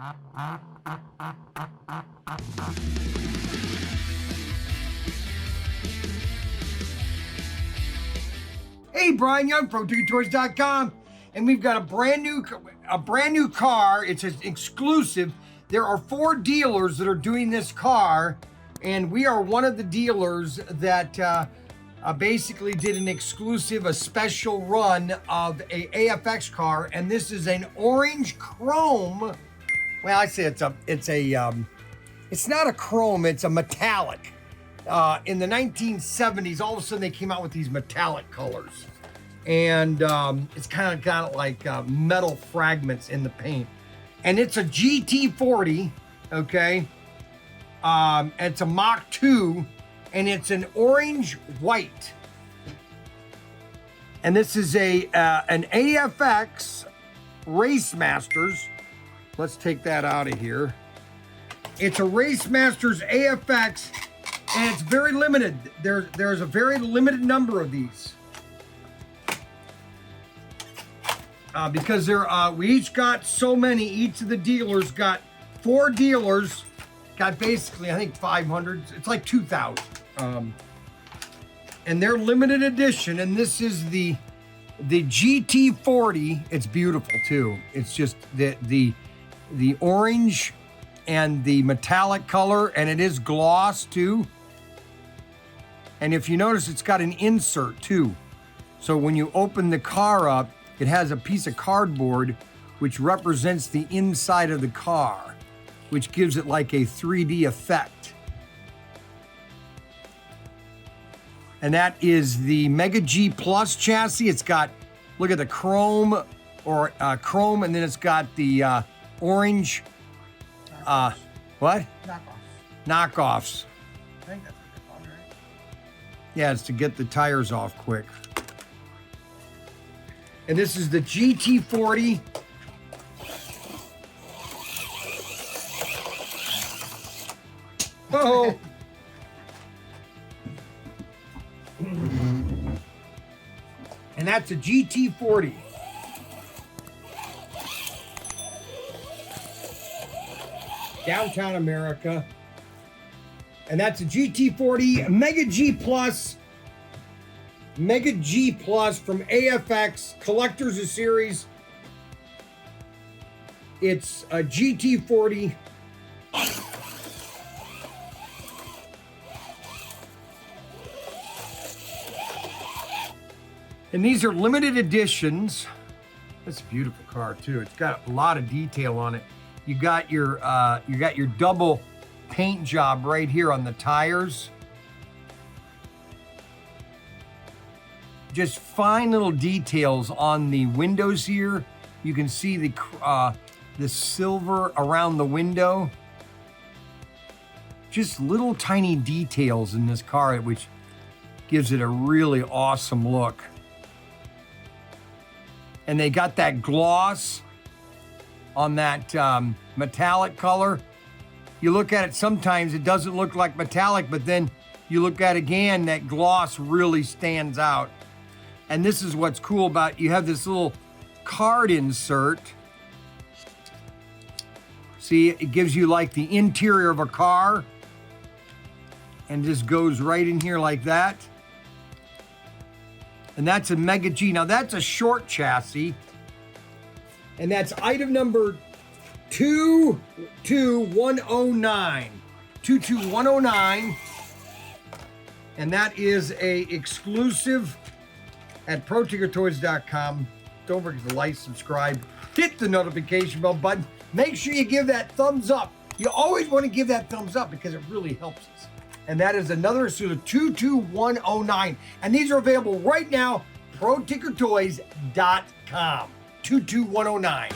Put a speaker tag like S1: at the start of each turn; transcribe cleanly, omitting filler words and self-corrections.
S1: Hey, Bryan Young, ProTinkerToys.com, and we've got a brand new car. It's an exclusive. There are 4 dealers that are doing this car, and we are one of the dealers that basically did an exclusive, a special run of a AFX car, and this is an orange chrome. Well, I say it's not a chrome, it's a metallic. In the 1970s, all of a sudden they came out with these metallic colors. And it's kind of got like metal fragments in the paint. And it's a GT40, okay? It's a Mach 2, and it's an orange white. And this is an AFX Racemasters. Let's take that out of here. It's a Racemasters AFX. And it's very limited. There's a very limited number of these. Because we each got so many, each of the dealers got 4 dealers, got basically, I think 500, it's like 2,000. And they're limited edition, and this is the GT40. It's beautiful too. It's just the orange and the metallic color, and it is gloss too. And if you notice, it's got an insert too. So when you open the car up, it has a piece of cardboard which represents the inside of the car, which gives it like a 3D effect. And that is the Mega G Plus chassis. It's got, look at the chrome, or chrome, and then it's got the orange, what? Knockoffs.
S2: I think that's what they're called, right?
S1: Yeah, it's to get the tires off quick. And this is the GT40. Oh. And that's a GT40. Downtown America. And that's a GT40 Mega G Plus. Mega G Plus from AFX Collector's Series. It's a GT40. And these are limited editions. That's a beautiful car too. It's got a lot of detail on it. You got your double paint job right here on the tires. Just fine little details on the windows here. You can see the silver around the window. Just little tiny details in this car, which gives it a really awesome look. And they got that gloss on that metallic color. You look at it, sometimes it doesn't look like metallic, but then you look at it again, that gloss really stands out. And this is what's cool about, you have this little card insert. See, it gives you like the interior of a car, and just goes right in here like that. And that's a Mega G. Now that's a short chassis, and that's item number 22109. 22109. And that is a exclusive at ProTinkerToys.com. Don't forget to like, subscribe, hit the notification bell button. Make sure you give that thumbs up. You always want to give that thumbs up because it really helps us. And that is another exclusive 22109. And these are available right now, ProTinkerToys.com. 22109.